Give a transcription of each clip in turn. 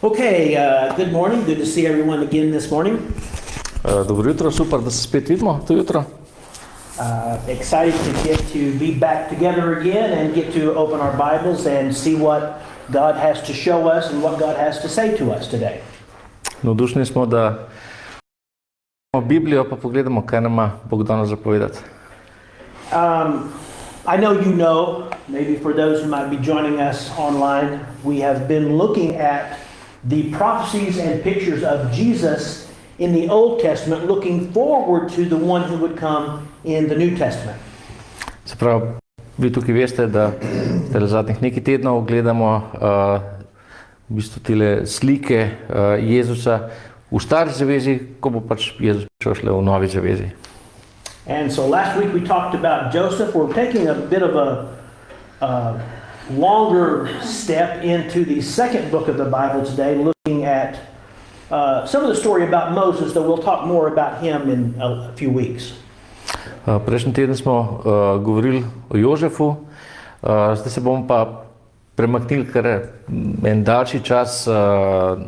Okay, good morning. Good to see everyone again this morning. Dobro jutro, super, da se spet vidimo to jutro. Excited to get to be back together again and get to open our Bibles and see what God has to show us and what God has to say to us today. Navdušeni smo, da imamo Biblijo, pa pogledamo, kaj nam ima Bog danes zapovedati. I know, maybe for those who might be joining us online, we have been looking at the prophecies and pictures of Jesus in the Old Testament, looking forward to the one who would come in the New Testament. Se pravi, vi tukaj veste, da zadnjih nekaj tednov gledamo v bistvu tile slike Jezusa v Stari zavezi, ko bo pač Jezus prišel šele v Novi zavezi. And so last week we talked about Joseph. We're taking a bit of a longer step into the second book of the Bible today, looking at some of the story about Moses, though we'll talk more about him in a few weeks. Prejšnji teden smo govorili o Jožefu, zdaj se bomo pa premaknili kar en daljši čas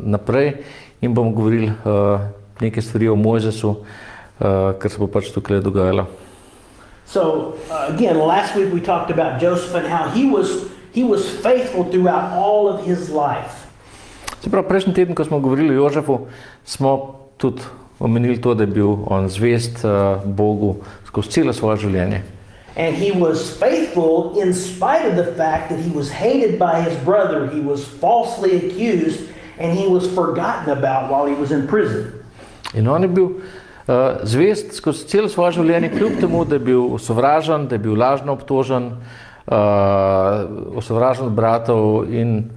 naprej in bomo govorili nekaj stvari o Mojzesu, kar se bo pač tukaj dogajalo. So again, last week we talked about Joseph and how he was faithful throughout all of his life. Se pravi, prejšnji teden, ko smo govorili o Jožefu, smo tudi omenili to, da je bil on zvest Bogu skozi celo svoje življenje. And he was faithful in spite of the fact that he was hated by his brother, he was falsely accused, and he was forgotten about while he was in prison. In on je bil zvest skozi celo svoje življenje, kljub temu, da je bil sovražen, da je bil lažno obtožen, osovražen od bratov in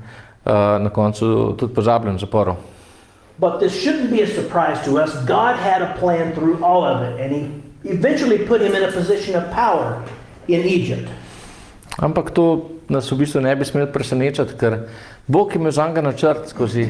na koncu tudi pozabljen v zaporu. But this shouldn't be a surprise to us. God had a plan through all of it, and he eventually put him in a position of power in Egypt. Ampak to nas v bistvu ne bi smelo presenečati, ker Bog je imel zanj načrt skozi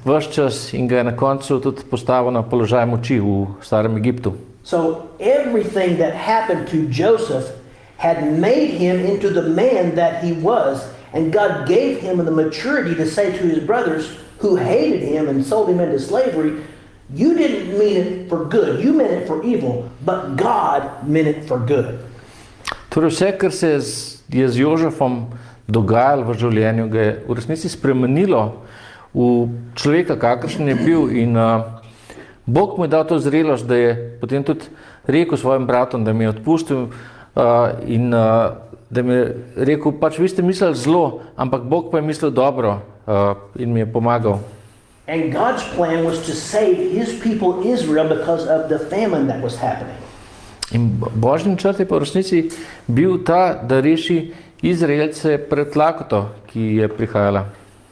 ves čas in ga je na koncu tudi postavil na položaj moči v starem Egiptu. So everything that happened to Joseph had made him into the man that he was, and God gave him the maturity to say to his brothers who hated him and sold him into slavery, you didn't mean it for good, you meant it for evil, but God meant it for good. Torej vse, kar se je z Jožefom dogajalo v življenju, ga je v resnici spremenilo v človeka, kakršen je bil, in Bog mu je dal to zrelost, da je potem tudi rekel svojim bratom, da mi je odpustil in da mi je rekel, pač vi ste mislili zlo, ampak Bog pa je mislil dobro in mi je pomagal. And God's plan was to save his people Israel because of the famine that was happening. In Božji načrt je pa v resnici bil ta, da reši Izraelce pred lakoto, ki je prihajala.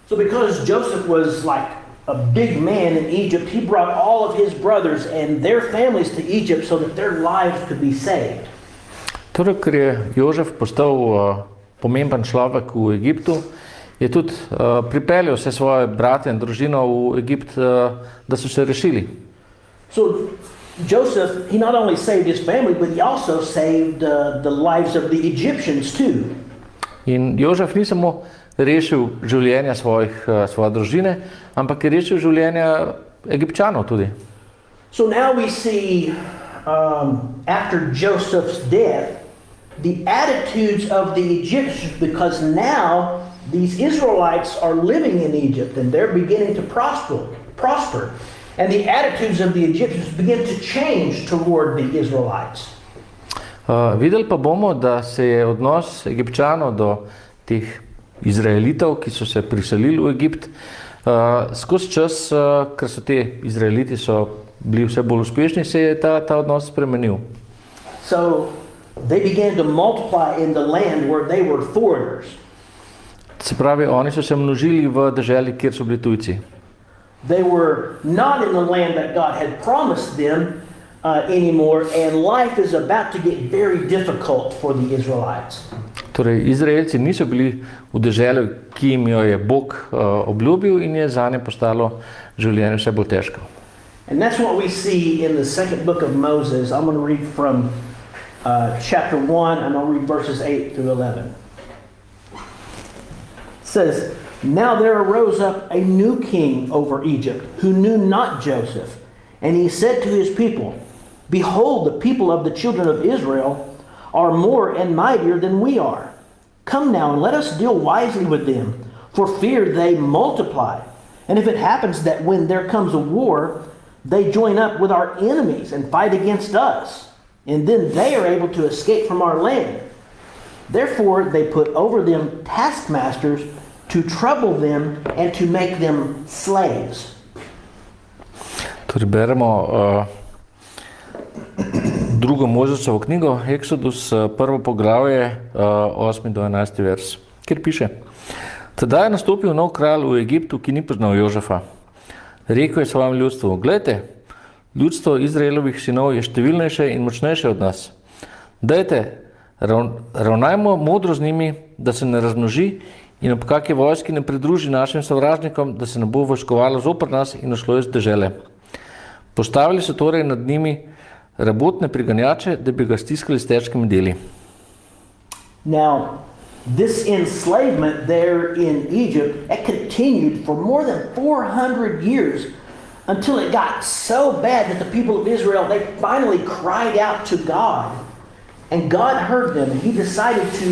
So because Joseph was like a big man in Egypt, he brought all of his brothers and their families to Egypt so that their lives could be saved. Torej, ker je Jožef postal pomemben človek v Egiptu, je tudi pripeljal vse svoje brate in družino v Egipt, da so se rešili. So Joseph, he not only saved his family, but he also saved the lives of the Egyptians too. In Jožef ni samo rešil življenja svoje družine, ampak je rešil življenja Egipčanov tudi. So now we see, after Joseph's death, the attitudes of the Egyptians, because now these Israelites are living in Egypt and they're beginning to prosper. And the attitudes of the Egyptians begin to change toward the Israelites. Videli pa bomo, da se je odnos Egipčanov do teh Izraelitov, ki so se priselili v Egipt, skozi čas, ker so te Izraeliti bili vse bolj uspešni, se je ta odnos spremenil. So they began to multiply in the land where they were foreigners. Se pravi, oni so se množili v deželi, kjer so bili tujci. They were not in the land that God had promised them anymore, and life is about to get very difficult for the Israelites. Torej, Izraelci niso bili v deželi, ki jim jo je Bog obljubil, in je zanje postalo življenje vse bolj težko. And that's what we see in the second book of Moses. I'm going to read from chapter 1, and I'll read verses 8 through 11. It says, Now there arose up a new king over Egypt, who knew not Joseph. And he said to his people, Behold, the people of the children of Israel are more and mightier than we are. Come now, and let us deal wisely with them, for fear they multiply. And if it happens that when there comes a war, they join up with our enemies and fight against us, and then they are able to escape from our land. Therefore they put over them taskmasters to trouble them and to make them slaves. Torej beremo drugo Mojzesovo knjigo, Eksodus, prvo poglavje, 8. do 11. vers, kjer piše: Tedaj je nastopil nov kralj v Egiptu, ki ni poznal Jožefa. Rekel je svojemu ljudstvu: Glejte, ljudstvo Izraelovih sinov je številnejše in močnejše od nas. Dajte, ravnajmo modro z njimi, da se ne razmnoži in ob kakšni vojski ne pridruži našim sovražnikom, da se ne bo vojskovalo zoper nas in odšlo iz dežele. Postavili so torej nad njimi rabotne priganjače, da bi ga stiskali s težkimi deli. Now, this enslavement there in Egypt, it continued for more than 400 years until it got so bad that the people of Israel, they finally cried out to God. And God heard them, and he decided to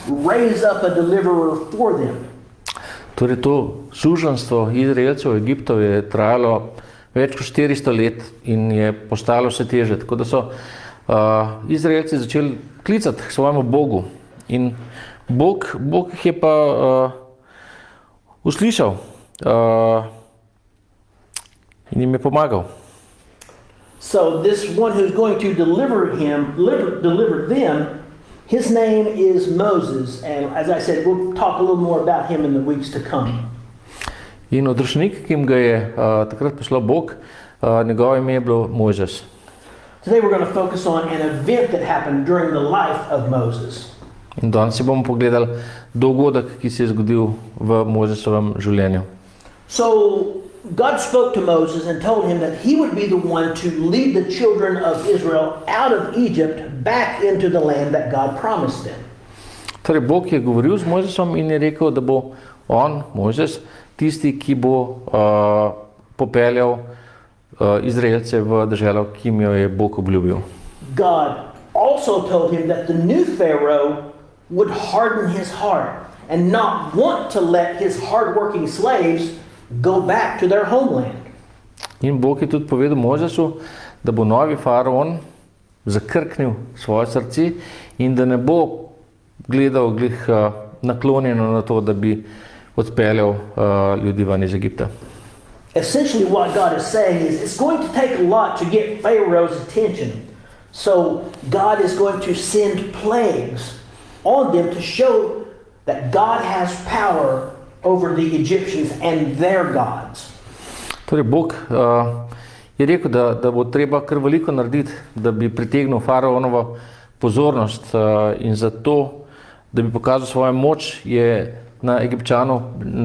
raise up a deliverer for them. Torej to suženjstvo Izraelcev v Egiptu je trajalo več kot 400 let in je postalo vse teže. Tako da so Izraelci začeli klicati k svojemu Bogu. In Bog jih je pa uslišal in jim je pomagal. So this one who's going to deliver them, his name is Moses. And as I said, we'll talk a little more about him in the weeks to come. In odrešnik, ki jim ga je takrat poslal Bog, njegovo ime je bilo Mojzes. Today we're going to focus on an event that happened during the life of Moses. In danes si bomo pogledali dogodek, ki se je zgodil v Mojzesovem življenju. So God spoke to Moses and told him that he would be the one to lead the children of Israel out of Egypt back into the land that God promised them. Torej Bog je govoril z Mojzesom in je rekel, da bo on, Mojzes, tisti, ki bo popeljal Izraelce v deželo, ki jim jo je Bog obljubil. God also told him that the new Pharaoh would harden his heart and not want to let his hard-working slaves go back to their homeland. In Bog je tudi povedal Mojzesu, da bo novi faraon zakrknil svoje srce in da ne bo gledal naklonjeno na to, da bi odpeljal ljudi ven iz Egipta. Essentially what God is saying is it's going to take a lot to get Pharaoh's attention. So God is going to send plagues on them to show that God has power over the Egyptians and their gods. Torej Bog je rekel, da bo treba kar veliko narediti, da bi pritegnil faraonovo pozornost in zato, da bi pokazal svojo moč, je na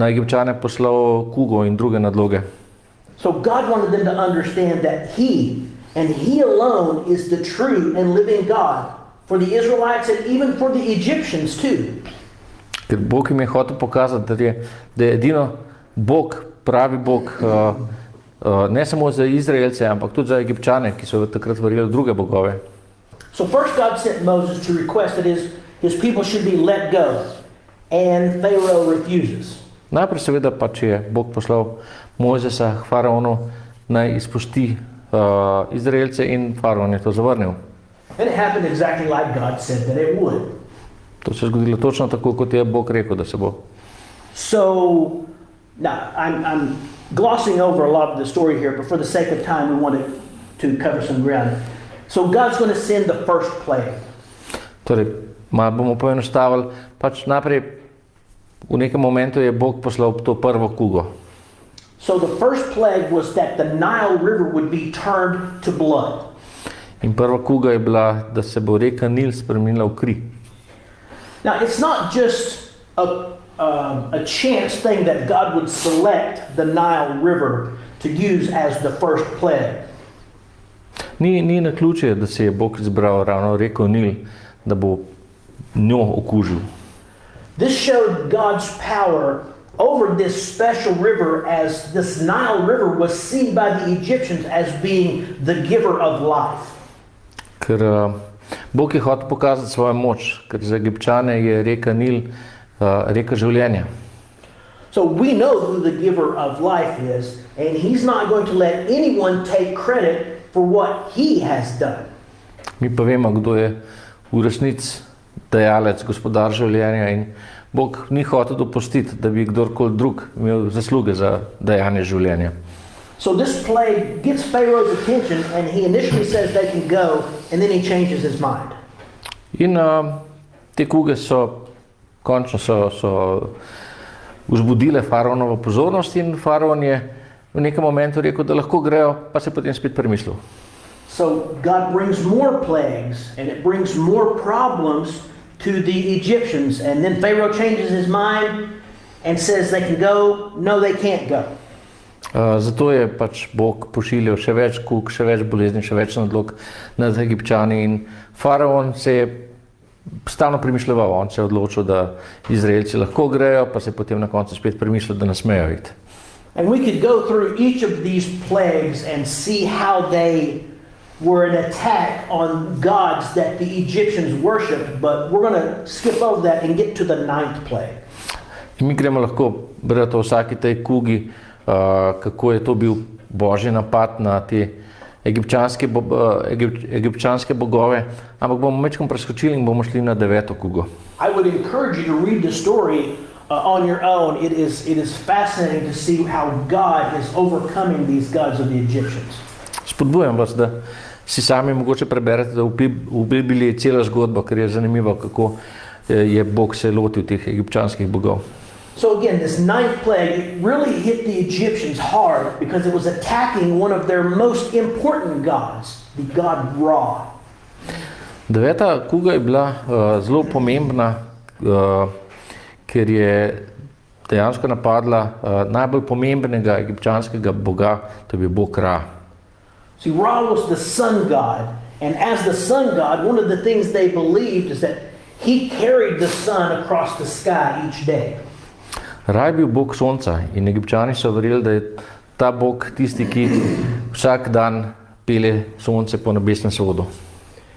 Egipčane poslal kugo in druge nadloge. So God wanted them to understand that He and He alone is the true and living God for the Israelites and even for the Egyptians too. Ker Bog jim je hotel pokazati, da je edino Bog, pravi Bog, ne samo za Izraelce, ampak tudi za Egipčane, ki so takrat verjeli v druge bogove. So first God sent Moses to request that his people should be let go, and Pharaoh refuses. Najprej seveda pač je Bog poslal Mojzesa k faraonu, naj izpusti Izraelce in faraon je to zavrnil. And it happened exactly like God said that it would. To se je zgodilo točno tako, kot je Bog rekel, da se bo. So, now, I'm glossing over a lot of the story here, but for the sake of time, we wanted to cover some ground. So God's going to send the first plague. Torej, malo bomo poenostavili, pač najprej v nekem momentu je Bog poslal to prvo kugo. So the first plague was that the Nile River would be turned to blood. In prva kuga je bila, da se bo reka Nil spremenila v kri. Now, it's not just a chance thing that God would select the Nile River to use as the first plague. Ni naključje, da se je Bog izbral ravno reko Nil, da bo njo okužil. This showed God's power over this special river, as this Nile River was seen by the Egyptians as being the giver of life. Ker Bog je hotel pokazati svojo moč, ker za Egipčane je reka Nil reka življenja. So we know who the giver of life is, and he's not going to let anyone take credit for what he has done. Mi pa vemo, kdo je v resnici dajalec, gospodar življenja, in Bog ni hotel dopustiti, da bi kdorkoli drug imel zasluge za dajanje življenja. So this plague gets Pharaoh's attention, and he initially says they can go, and then he changes his mind. In te kuge končno so vzbudile faraonovo pozornost in faraon je v nekem momentu rekel, da lahko grejo, pa se potem spet premislil. So God brings more plagues, and it brings more problems to the Egyptians, and then Pharaoh changes his mind and says they can go. No, they can't go. Zato je pač Bog pošiljal še več kug, še več bolezni, še več nadlog nad Egipčani, in faraon se je stalno premišljeval, on se je odločil, da Izraelci lahko grejo, pa se je potem na koncu spet premišljal, da ne smejo iti. And we could go through each of these plagues and see how they were an attack on gods that the Egyptians worshipped, but we're going to skip over that and get to the 9th plague. In mi gremo lahko brati o vsaki tej kugi, kako je to bil božji napad na te egipčanske bogove, ampak bomo mečkom preskočili in bomo šli na 9. kugo. I would encourage you to read the story on your own. It is fascinating to see how God is overcoming these gods of the Egyptians. Spodbujam vas, da si sami mogoče preberete, da v Bibliji je cela zgodba, ker je zanimivo, kako je Bog se lotil teh egipčanskih bogov. So again, this 9th plague, it really hit the Egyptians hard because it was attacking one of their most important gods, the god Ra. 9. kuga je bila zelo pomembna, ker je dejansko napadla najbolj pomembnega egipčanskega boga, to je bil bog Ra. See, Ra was the sun god, and as the sun god, one of the things they believed is that he carried the sun across the sky each day. Ra je bil bog sonca in Egipčani so verjeli, da je ta bog tisti, ki vsak dan pelje sonce po nebesnem svodu.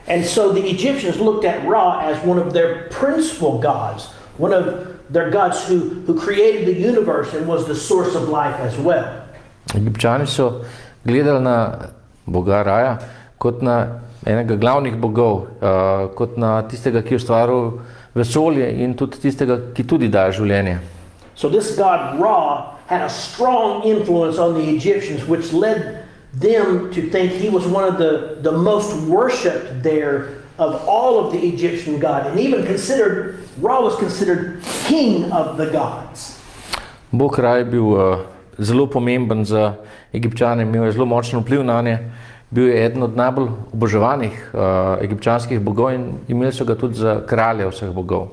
And so the Egyptians looked at Ra as one of their principal gods, one of their gods who created the universe and was the source of life as well. Egipčani so gledali na boga Raja kot na enega glavnih bogov, kot na tistega, ki je ustvaril vesolje in tudi tistega, ki tudi daje življenje. So this god Ra had a strong influence on the Egyptians, which led them to think he was one of the most worshipped there of all of the Egyptian gods, and even Ra was considered king of the gods. Bog Ra je bil zelo pomemben za Egipčane, imel je zelo močen vpliv nanje, bil je eden od najbolj oboževanih egipčanskih bogov in imeli so ga tudi za kralja vseh bogov.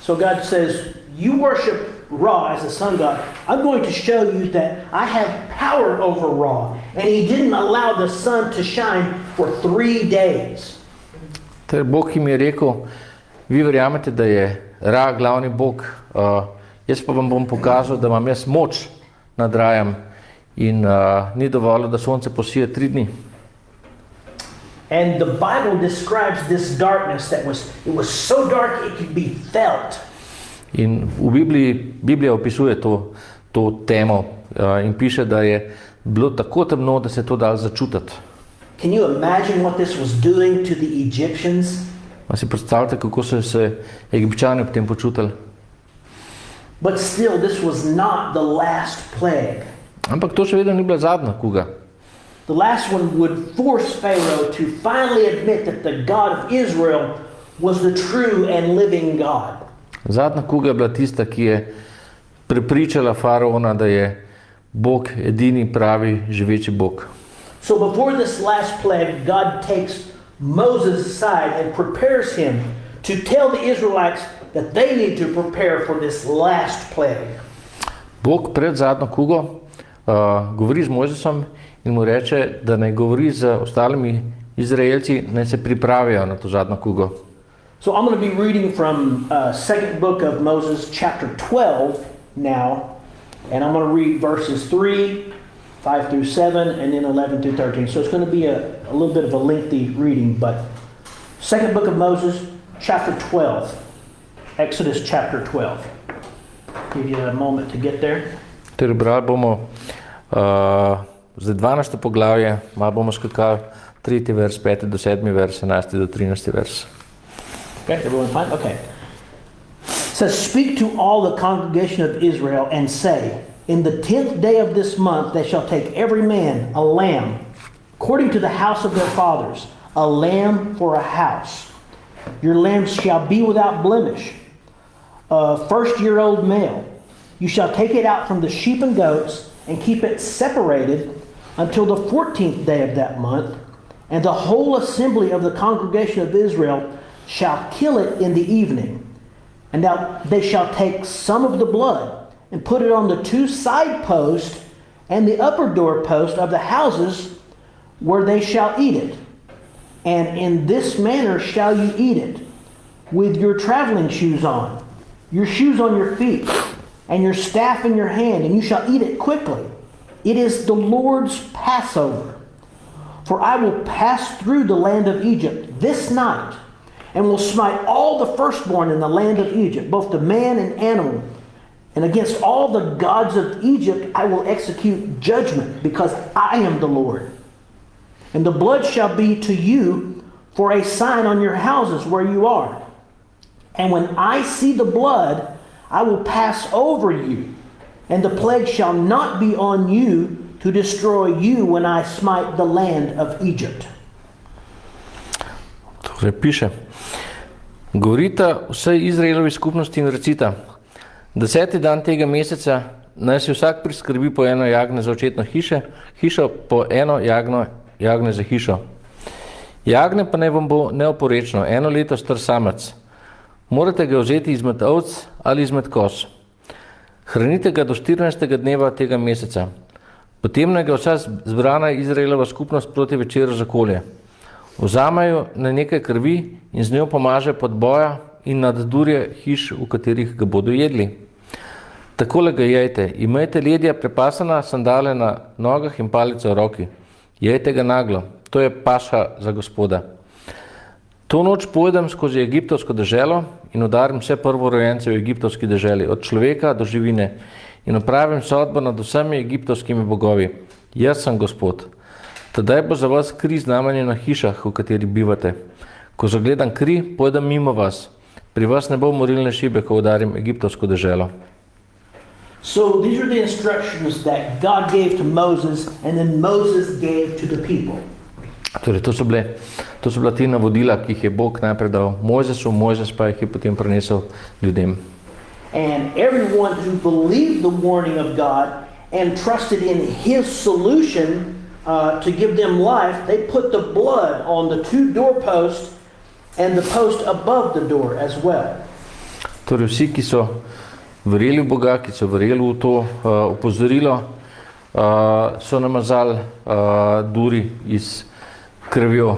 So God says, you worship Ra as the sun god. I'm going to show you that I have power over Ra. And he didn't allow the sun to shine for 3 days. Ter Bog jim je rekel, vi verjamete, da je Ra glavni bog, jaz pa vam bom pokazal, da imam jaz moč nad Rajem in ni dovolj, da sonce posije 3 dni. And the Bible describes this darkness it was so dark it could be felt. In v Biblija opisuje to temo in piše, da je bilo tako temno, da se je to dalo začutiti. Can you imagine what this was doing to the Egyptians? A si predstavljate, kako so se Egipčani ob tem počutili? But still, this was not the last plague. Ampak to še vedno ni bila zadnja kuga. The last one would force Pharaoh to finally admit that the God of Israel was the true and living God. Zadnja kuga je bila tista, ki je prepričala faraona, da je Bog edini pravi živeči Bog. So before this last plague, God takes Moses aside and prepares him to tell the Israelites that they need to prepare for this last plague. Bog pred zadnjo kugo govori z Mojzesom in mu reče, da naj govori z ostalimi Izraelci, naj se pripravijo na to zadnjo kugo. So I'm going to be reading from second book of Moses, chapter 12 now. And I'm going to read verses 3, 5 through 7, and then 11 through 13. So it's going to be a little bit of a lengthy reading, but second book of Moses, chapter 12. Exodus chapter 12. Give you a moment to get there. Torej, brali bomo zdaj 12. poglavje, malo bomo skakali 3. vers, 5. do 7. vers, 11. do 13. vers. Okay, everyone fine? Okay. It says, speak to all the congregation of Israel and say, in the 10th day of this month they shall take every man a lamb, according to the house of their fathers, a lamb for a house. Your lambs shall be without blemish, a first-year-old male. You shall take it out from the sheep and goats and keep it separated until the 14th day of that month, and the whole assembly of the congregation of Israel shall kill it in the evening. And now they shall take some of the blood and put it on the 2 side posts and the upper door post of the houses where they shall eat it. And in this manner shall you eat it, with your traveling shoes on, your shoes on your feet, and your staff in your hand, and you shall eat it quickly. It is the Lord's Passover. For I will pass through the land of Egypt this night, and will smite all the firstborn in the land of Egypt, both the man and animal. And against all the gods of Egypt I will execute judgment, because I am the Lord. And the blood shall be to you for a sign on your houses where you are. And when I see the blood, I will pass over you, and the plague shall not be on you to destroy you when I smite the land of Egypt. Torej piše, govorita vsej Izraelovi skupnosti in recita, 10. dan tega meseca naj si vsak priskrbi po eno jagnje za očetno hišo, po eno jagnje za hišo. Jagnje pa naj vam bo neoporečno, 1 leto star samec. Morate ga vzeti izmed ovc ali izmed koz. Hranite ga do 14. dneva tega meseca. Potem naj ga vsa zbrana Izraelova skupnost proti večeru zakolje. Vzamejo na nekaj krvi in z njo pomaže pod boja in nad durje hiš, v katerih ga bodo jedli. Takole ga jejte. Imejte ledja prepasana, sandale na nogah in palico v roki. Jejte ga naglo. To je paša za Gospoda. To noč pojdem skozi egiptovsko deželo in udarim vse prvorojence v egiptovski deželi, od človeka do živine, in opravim sodbo nad vsemi egiptovskimi bogovi. Jaz sem Gospod. Tedaj bo za vas kri znamenje na hišah, v kateri bivate. Ko zagledam kri, pojdem mimo vas. Pri vas ne bo morilne šibe, ko udarim egiptovsko deželo. So these are the instructions that God gave to Moses, and then Moses gave to the people. Torej, to so bila ti navodila, ki jih je Bog najprej dal Mojzesu, Mojzes pa jih je potem prenesel ljudem. And everyone who believed the warning of God and trusted in His solution to give them life, they put the blood on the 2 doorposts and the post above the door as well. Torej, vsi, ki so verjeli v Boga, ki so verjeli v to opozorilo, so namazali duri iz krvjo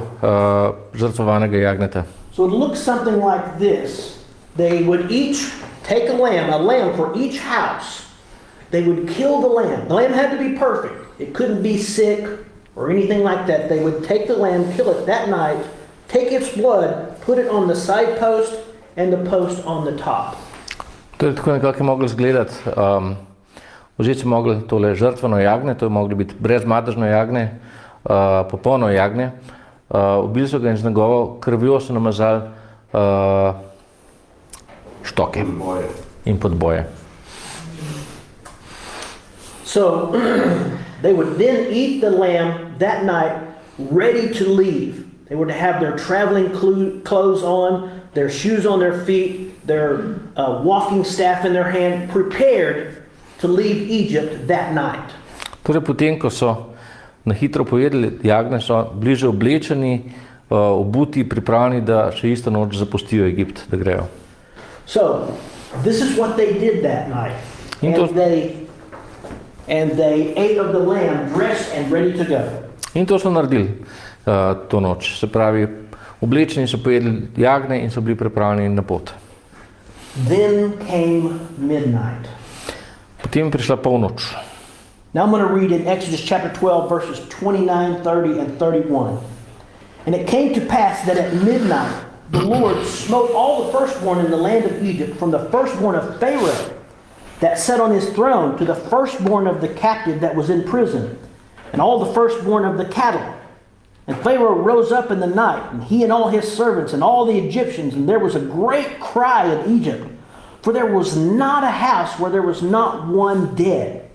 žrtvovanega jagneta. So it looks something like this. They would each take a lamb for each house. They would kill the lamb. The lamb had to be perfect. It couldn't be sick or anything like that. They would take the lamb, kill it that night, take its blood, put it on the side post and the post on the top. Torej, tako nekako je moglo izgledati. Vzeti so mogli tole žrtveno jagnje, to je moglo biti brezmadežno jagnje, popolno jagnje. Ubili so ga in z njegovo krvjo so namazali štoke in podboje. So they would then eat the lamb that night, ready to leave. They were to have their traveling clothes on, their shoes on their feet, their walking staff in their hand, prepared to leave Egypt that night. Torej, potem, ko so na hitro pojedli jagnje, so bliže oblečeni, obuti, pripravljeni, da še isto noč zapustijo Egipt, da grejo. So, this is what they did that night. And they ate of the lamb, dressed and ready to go. In to so naredili to noč. Se pravi, oblečeni so pojedli jagnje in so bili pripravljeni na pot. Then came midnight. Potem je prišla polnoč. Now I'm going to read in Exodus chapter 12, verses 29, 30, and 31. And it came to pass that at midnight the Lord smote all the firstborn in the land of Egypt, from the firstborn of Pharaoh that sat on his throne to the firstborn of the captive that was in prison, and all the firstborn of the cattle. And Pharaoh rose up in the night, and he and all his servants and all the Egyptians, and there was a great cry in Egypt, for there was not a house where there was not one dead.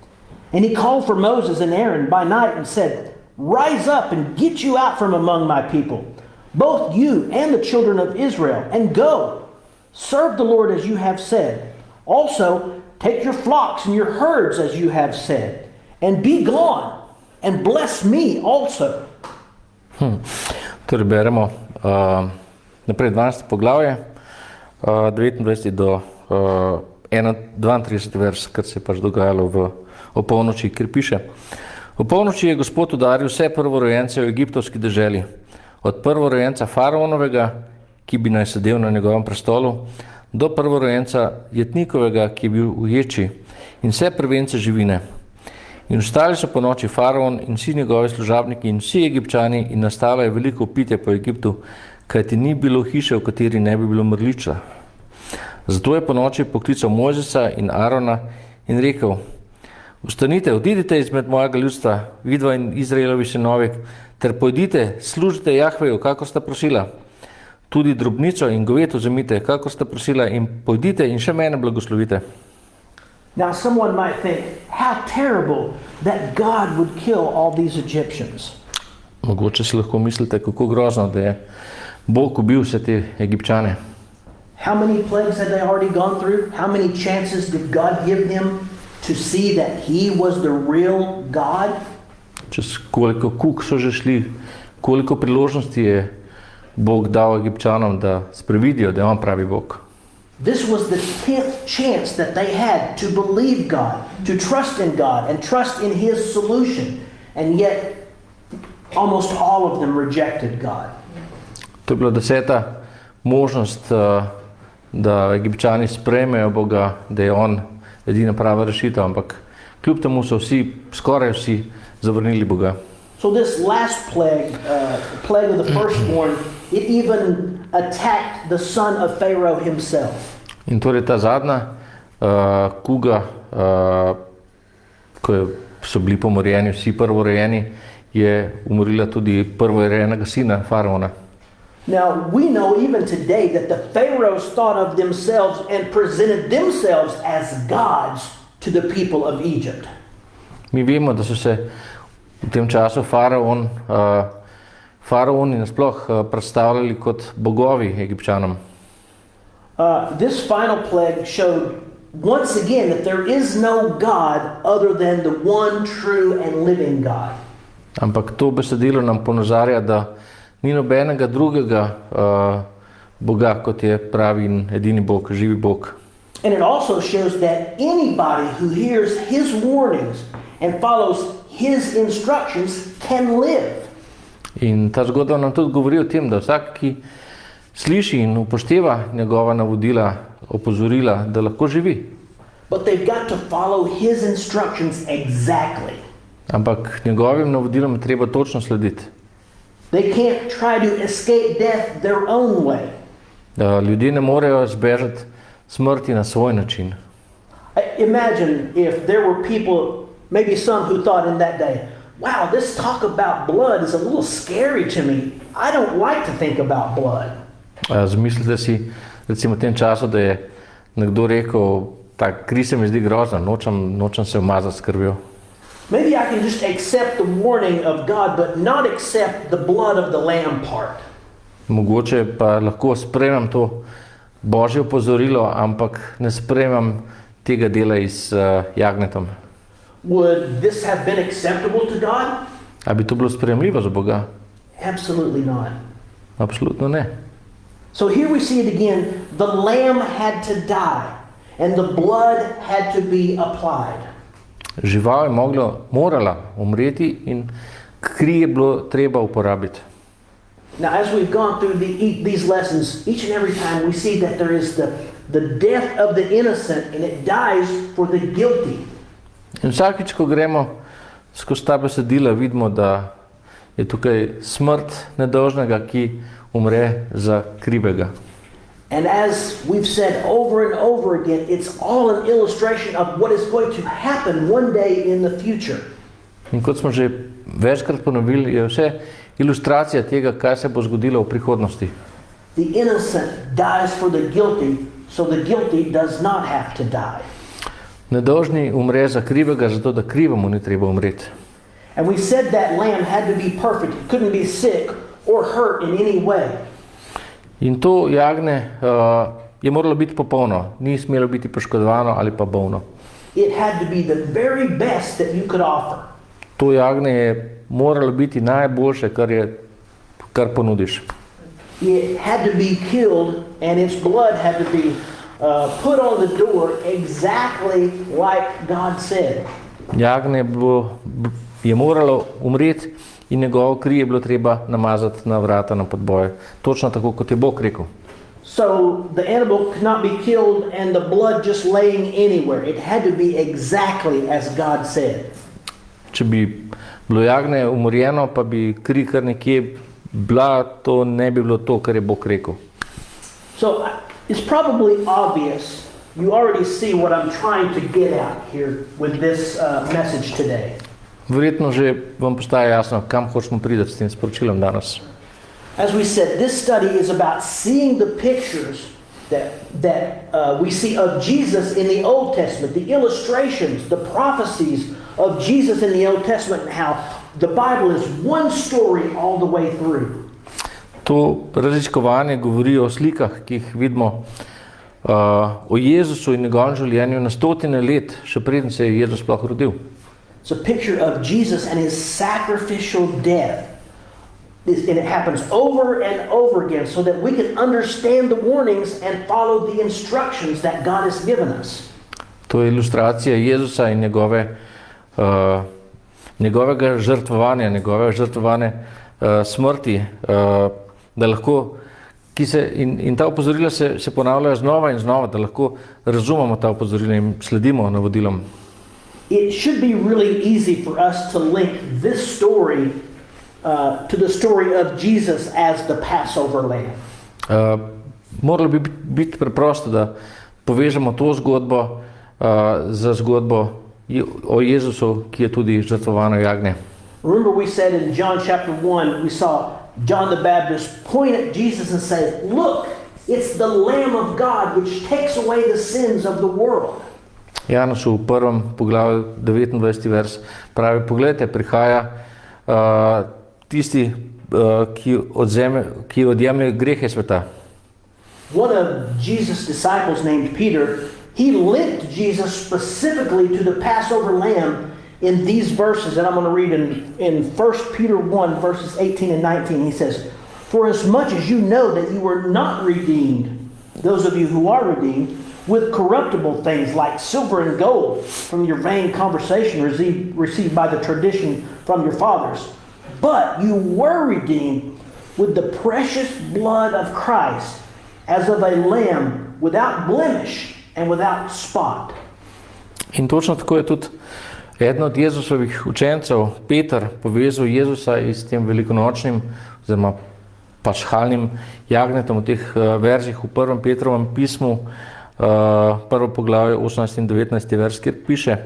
And he called for Moses and Aaron by night and said, Rise up and get you out from among my people, both you and the children of Israel, and go. Serve the Lord as you have said. Also, take your flocks and your herds as you have said, and be gone, and bless me also. Torej beremo naprej 12. poglavje, 29 do 32. vers, kar se je pač dogajalo o polnoči, kjer piše: O polnoči je Gospod udaril vse prvorojence v egiptovski deželi, od prvorojenca faraonovega, ki bi naj sedel na njegovem prestolu, do prvorojenca jetnikovega, ki je bil v ječi, in vse prvence živine. In vstali so po noči faraon in vsi njegovi služabniki in vsi Egipčani, in nastalo je veliko pitje po Egiptu, kajti ni bilo hiše, v kateri ne bi bilo mrliča. Zato je po noči poklical Mojzesa in Arona in rekel: Vstanite, odidite izmed mojega ljudstva, vidva in Izraelovi sinovi, ter pojdite, služite Jahveju, kako sta prosila. Tudi drobnico in goved vzemite, kako sta prosila, in pojdite in še mene blagoslovite. Now someone might think, how terrible that God would kill all these Egyptians. Mogoče si lahko mislite, kako grozno, da je Bog ubil vse te Egipčane. How many plagues had they already gone through? How many chances did God give them to see that He was the real God? Čez koliko kuk so že šli, koliko priložnosti je Bog dal Egipčanom, da sprevidijo, da je on pravi Bog. This was the 10th chance that they had to believe God, to trust in God and trust in His solution. And yet, almost all of them rejected God. To je bila 10. možnost, da Egipčani sprejmejo Boga, da je on edina prava rešitev, ampak kljub temu so vsi, skoraj vsi, zavrnili Boga. So this last plague, plague of the firstborn, it even attacked the son of Pharaoh himself. In torej ta zadnja kuga, ko so bili pomorjeni vsi prvorojeni, je umorila tudi prvorojenega sina faraona. Now, we know even today that the pharaohs thought of themselves and presented themselves as gods to the people of Egypt. Mi vemo, da so se v tem času faraoni nasploh predstavljali kot bogovi Egipčanom. This final plague showed once again that there is no God other than the one true and living God. Ampak to besedilo nam ponazarja, da ni nobenega drugega Boga, kot je pravi in edini Bog, živi Bog. And it also shows that anybody who hears His warnings and follows His instructions can live. In ta zgodba nam tudi govori o tem, da vsak, ki sliši in upošteva njegova navodila, opozorila, da lahko živi. But they've got to follow His instructions exactly. Ampak njegovim navodilom je treba točno slediti. They can't try to escape death their own way. Ljudje ne morejo zbežati smrti na svoj način. Imagine if there were people, maybe some who thought in that day, wow, this talk about blood is a little scary to me. I don't like to think about blood. Zamislite si, recimo v tem času, da je nekdo rekel, ta kri se mi zdi grozna, nočem se umazati s krvjo. Maybe I can just accept the warning of God, but not accept the blood of the lamb part. Mogoče pa lahko sprejmem to Božje opozorilo, ampak ne sprejmem tega dela iz jagnetom. Would this have been acceptable to God? A bi to bilo sprejemljivo za Boga? Absolutely not. Absolutno ne. So here we see it again. The lamb had to die, and the blood had to be applied. Žival je morala umreti in kri je bilo treba uporabiti. Now, as we've gone through these lessons, each and every time we see that there is the death of the innocent, and it dies for the guilty. In vsakič, ko gremo skozi ta besedila, vidimo, da je tukaj smrt nedolžnega, ki umre za krivega. And as we've said over and over again, it's all an illustration of what is going to happen one day in the future. In kot smo že večkrat ponovili, je vse ilustracija tega, kaj se bo zgodilo v prihodnosti. The innocent dies for the guilty, so the guilty does not have to die. Nedolžni umre za krivega, zato da krivemu ni treba umreti. And we said that lamb had to be perfect. It couldn't be sick or hurt in any way. In to jagnje je moralo biti popolno, ni smelo biti poškodovano ali pa bolno. It had to be the very best that you could offer. To jagnje je moralo biti najboljše, kar ponudiš. It had to be killed and its blood had to be put on the door exactly like God said. Jagnje je moralo umreti in njegovo kri je bilo treba namazati na vrata, na podboje. Točno tako, kot je Bog rekel. So the animal could not be killed and the blood just laying anywhere. It had to be exactly as God said. Če bi bilo jagnje umorjeno, pa bi kri kar nekje bila, to ne bi bilo to, kar je Bog rekel. So it's probably obvious. You already see what I'm trying to get at here with this message today. Verjetno že vam postaja jasno, kam hočemo priti s tem sporočilom danes. As we said, this study is about seeing the pictures that we see of Jesus in the Old Testament, the illustrations, the prophecies of Jesus in the Old Testament, and how the Bible is one story all the way through. To raziskovanje govori o slikah, ki jih vidimo o Jezusu in njegovem življenju na stotine let, še preden se je Jezus sploh rodil. It's a picture of Jesus and his sacrificial death. And it happens over and over again so that we can understand the warnings and follow the instructions that God has given us. To je ilustracija Jezusa in njegovega žrtvovanja, njegove žrtvovane smrti, da lahko, in ta opozorila se ponavljajo znova in znova, da lahko razumemo ta opozorila in sledimo navodilom. It should be really easy for us to link this story to the story of Jesus as the Passover lamb. Moralo bi biti preprosto, da povežemo to zgodbo za zgodbo o Jezusu, ki je tudi žrtvovano jagnje. Remember we said in John chapter 1, we saw John the Baptist point at Jesus and say, "Look, it's the Lamb of God which takes away the sins of the world." Janus v prvem poglavju 29. vers pravi, poglejte, prihaja tisti, ki odjemlje grehe sveta. One of Jesus' disciples named Peter, he linked Jesus specifically to the Passover lamb in these verses, and I'm going to read in 1 Peter 1, verses 18 and 19. He says, "For as much as you know that you were not redeemed, those of you who are redeemed, with corruptible things like silver and gold from your vain conversation received by the tradition from your fathers, but you were redeemed with the precious blood of Christ, as of a lamb without blemish and without spot." In točno tako je tudi eden od Jezusovih učencev, Peter, povezal Jezusa s tem velikonočnim oziroma pašhalnim jagnjetom v teh verzih v prvem Petrovem pismu, prvo poglavje 18 in 19. vers, kjer piše: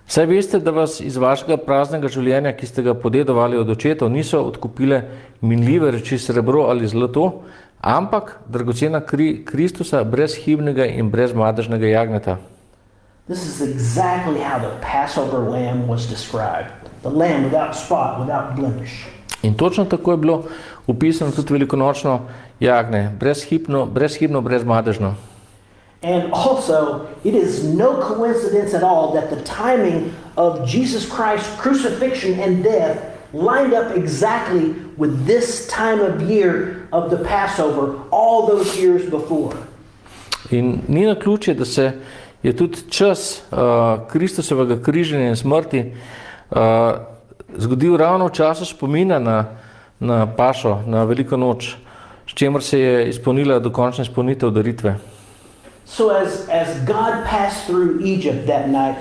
"Saj veste, da vas iz vašega praznega življenja, ki ste ga podedovali od očetov, niso odkupile minljive reči srebro ali zlato, ampak dragocena kri Kristusa, brezhibnega in brezmadežnega jagnjeta." This is exactly how the Passover lamb was described. The lamb without spot, without blemish. In točno tako je bilo opisano tudi velikonočno jagnje, brezhibno, brezmadežno. And also, it is no coincidence at all that the timing of Jesus Christ's crucifixion and death lined up exactly with this time of year of the Passover all those years before. In ni naključje, da se je tudi čas Kristusovega križanja in smrti zgodil ravno v času spomina na pašo, na veliko noč, s čimer se je izpolnila dokončna izpolnitev daritve. So as God passed through Egypt that night,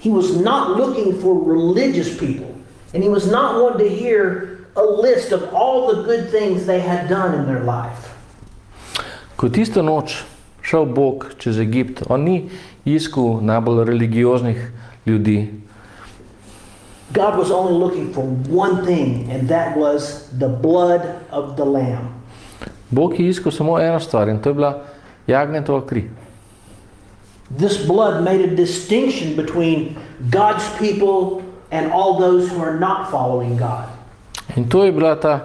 He was not looking for religious people, and he was not wanting to hear a list of all the good things they had done in their life. Ko tisto noč šel Bog čez Egipt, on ni iskal najbolj religioznih ljudi. God was only looking for one thing, and that was the blood of the lamb. Bog je iskal samo eno stvar in to je bila jagnjetova kri. This blood made a distinction between God's people and all those who are not following God. In to je bila ta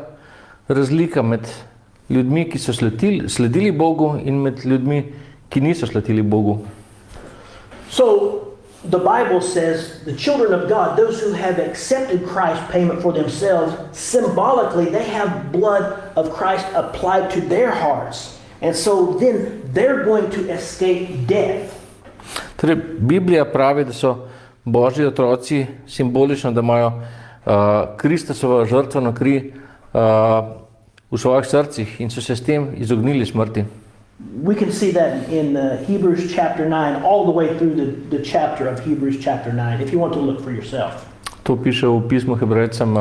razlika med ljudmi, ki so sledili Bogu, in med ljudmi, ki niso sledili Bogu. So the Bible says the children of God, those who have accepted Christ's payment for themselves, symbolically they have blood of Christ applied to their hearts. And so then they're going to escape death. Torej, Biblija pravi, da so Božji otroci simbolično, da imajo Kristusovo žrtveno kri v svojih srcih in so se s tem izognili smrti. We can see that in Hebrews chapter 9, all the way through the chapter of Hebrews chapter 9, if you want to look for yourself. To piše v pismu Hebrejcem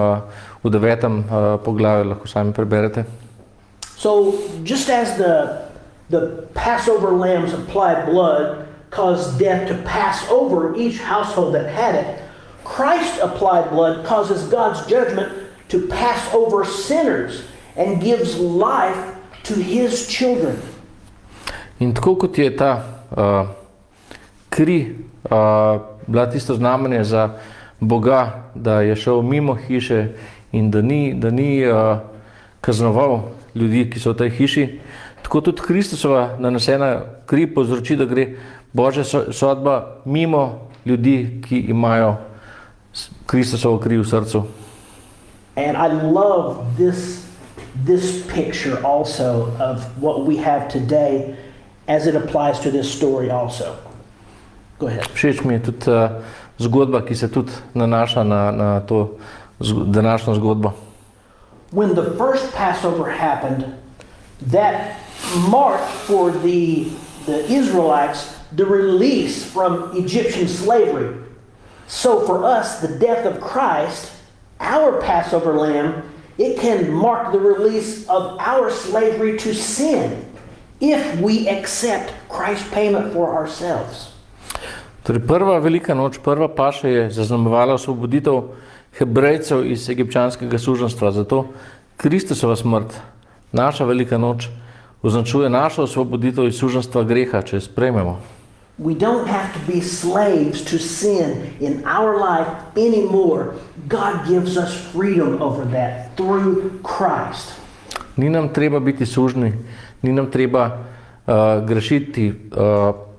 v 9. poglavju, lahko sami preberete. So just as the Passover lambs applied blood caused death to pass over each household that had it, Christ applied blood causes God's judgment to pass over sinners and gives life to his children. In tako kot je ta kri bila tisto znamenje za Boga, da je šel mimo hiše in da ni kaznoval ljudi, ki so v tej hiši, tako tudi Kristusova nanesena kri povzroči, da gre Božja sodba mimo ljudi, ki imajo Kristusovo kri v srcu. And I love this picture also of what we have today as it applies to this story also. Go ahead. Všeč mi je tudi zgodba, ki se tudi nanaša na to današnjo zgodbo. When the first Passover happened, that marked for the Israelites the release from Egyptian slavery. So for us, the death of Christ, our Passover lamb, it can mark the release of our slavery to sin if we accept Christ's payment for ourselves. Torej, prva velika noč, prva paša je zaznamovala osvoboditev Hebrejcev iz egipčanskega suženjstva. Zato Kristusova smrt, naša velika noč, označuje našo osvoboditev iz suženjstva greha, če sprejmemo. We don't have to be slaves to sin in our life anymore. God gives us freedom over that through Christ. Ni nam treba biti sužni, ni nam treba grešiti.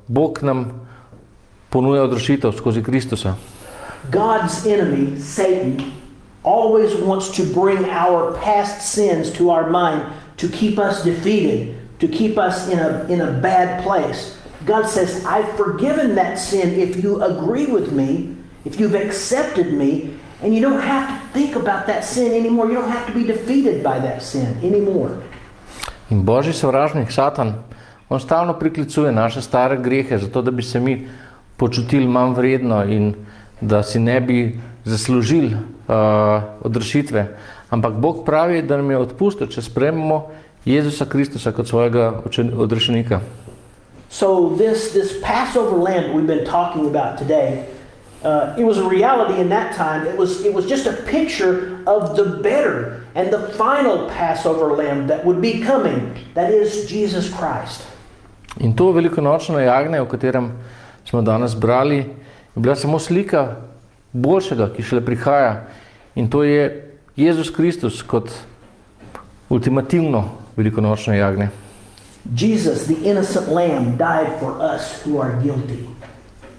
Bog nam ponuja odrešitev skozi Kristusa. God's enemy, Satan, always wants to bring our past sins to our mind to keep us defeated, to keep us in a bad place. God says, I've forgiven that sin if you agree with me, if you've accepted me, and you don't have to think about that sin anymore. You don't have to be defeated by that sin anymore. In Božji sovražnik, Satan, on stalno priklicuje naše stare grehe, zato da bi se mi počutili manj vredno in da si ne bi zaslužili odrešitve. Ampak Bog pravi, da nam je odpustil, če sprejmemo Jezusa Kristusa kot svojega odrešenika. So this Passover lamb we've been talking about today, it was a reality in that time. It was just a picture of the better and the final Passover lamb that would be coming, that is Jesus Christ. In to velikonočno jagnje, o katerem smo danes brali, je bila samo slika boljšega, ki šele prihaja. In to je Jezus Kristus kot ultimativno velikonočno jagnje. Jesus, the innocent lamb, died for us who are guilty.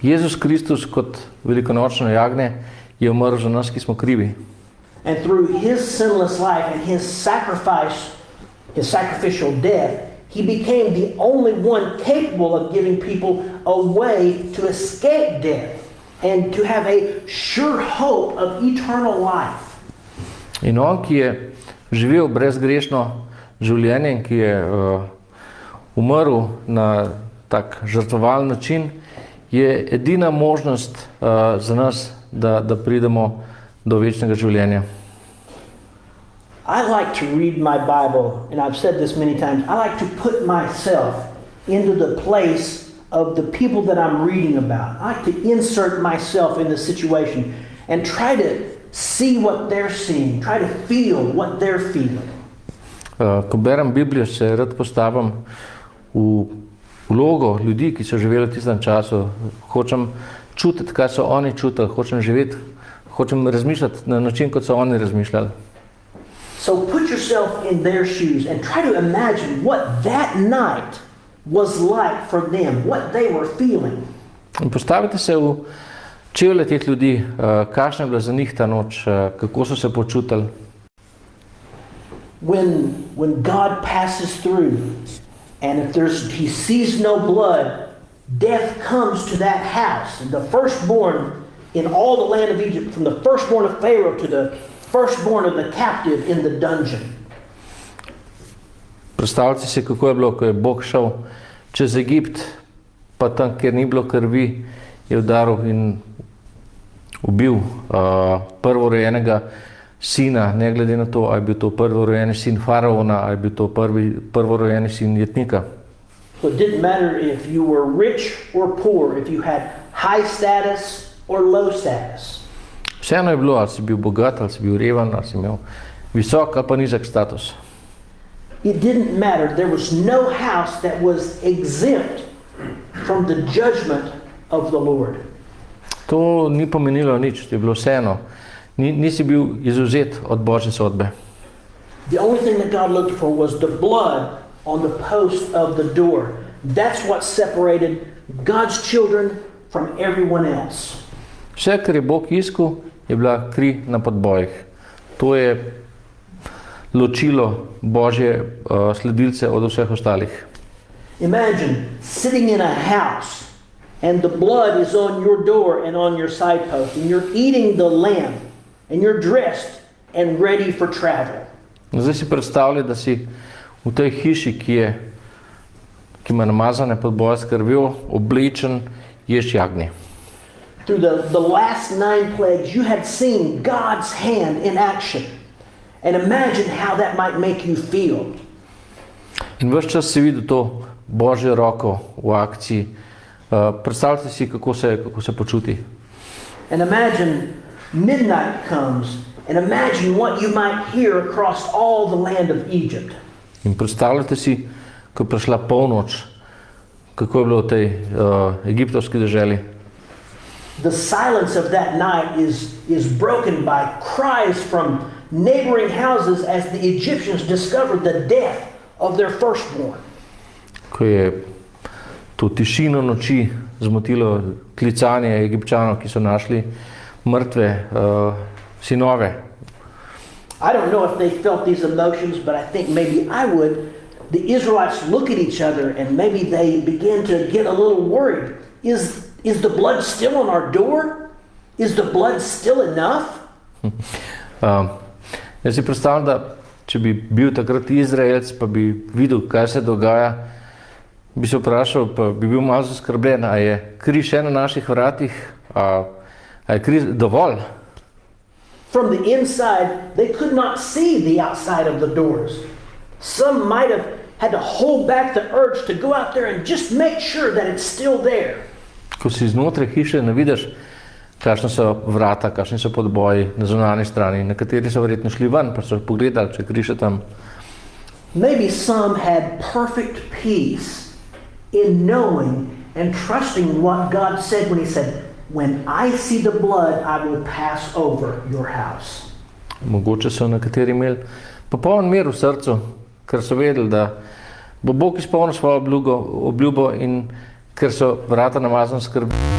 Jezus Kristus kot velikonočno jagnje je umrl za nas, ki smo krivi. And through his sinless life and his sacrifice, his sacrificial death, he became the only one capable of giving people a way to escape death and to have a sure hope of eternal life. In on, ki je živel brezgrešno življenje, ki je umrl na tak žrtvovalen način, je edina možnost za nas, da pridemo do večnega življenja. I like to read my Bible, and I've said this many times, I like to put myself into the place of the people that I'm reading about. I like to insert myself in the situation and try to see what they're seeing, try to feel what they're feeling. Ko berem Biblijo, se rad postavim v vlogo ljudi, ki so živeli v tistem času. Hočem čutiti, kaj so oni čutili, hočem razmišljati na način, kot so oni razmišljali. So put yourself in their shoes and try to imagine what that night was like for them, what they were feeling. In postavite se v čevlje teh ljudi, kakšna je bila za njih ta noč, kako so se počutili. When God passes through, and if he sees no blood, death comes to that house, and the firstborn in all the land of Egypt, from the firstborn of Pharaoh to the firstborn of the captive in the dungeon. Predstavljajte si, kako je bilo, ko je Bog šel čez Egipt, pa tam, kjer ni bilo krvi, je udaril in ubil prvorojenega sina, ne glede na to, ali je bil to prvorojeni sin faraona, ali je bil to prvorojeni sin jetnika. So it didn't matter if you were rich or poor, if you had high status or low status. Vseeno je bilo, ali si bil bogat, ali si bil reven, ali si imel visok ali pa nizek status. It didn't matter. There was no house that was exempt from the judgment of the Lord. To ni pomenilo nič, to je bilo vseeno. Nisi bil izvzet od Božje sodbe. The only thing that God looked for was the blood on the post of the door. That's what separated God's children from everyone else. Vse, kar je Bog iskal, je bila kri na podbojih. To je ločilo Božje sledilce od vseh ostalih. Imagine sitting in a house and the blood is on your door and on your side post, and you're eating the lamb and you're dressed and ready for travel. Zdaj si predstavljaj, da si v tej hiši, ki ima namazane podboje s krvjo, oblečen, ješ jagnje. Through the last 9 plagues, you had seen God's hand in action. And imagine how that might make you feel. In ves čas si videl to Božjo roko v akciji. Predstavljajte si, kako se počuti. And imagine midnight comes, and imagine what you might hear across all the land of Egypt. In predstavljajte si, ko je prišla polnoč, kako je bilo v tej egiptovski deželi. The silence of that night is broken by cries from neighboring houses as the Egyptians discovered the death of their firstborn. Ko je to tišino noči zmotilo klicanje Egipčanov, ki so našli mrtve sinove. I don't know if they felt these emotions, but I think maybe I would. The Israelites look at each other and maybe they begin to get a little worried. Is the blood still on our door? Is the blood still enough? Jaz si predstavljam, da če bi bil takrat Izraelc, pa bi videl, kaj se dogaja, bi se vprašal, pa bi bil malo zaskrbljen, a je kri še na naših vratih, a je kri dovolj? From the inside, they could not see the outside of the doors. Some might have had to hold back the urge to go out there and just make sure that it's still there. Ko si znotraj hiše, ne vidiš, kakšne so vrata, kakšni so podboji na zunanji strani. Nekateri so verjetno šli ven, pa so pogledali, če kri še tam. Maybe some had perfect peace in knowing and trusting what God said when he said, "When I see the blood, I will pass over your house." Mogoče so nekateri imeli popoln mir v srcu, ker so vedeli, da bo Bog izpolnil svojo obljubo in ker so vrata namazana s krvjo.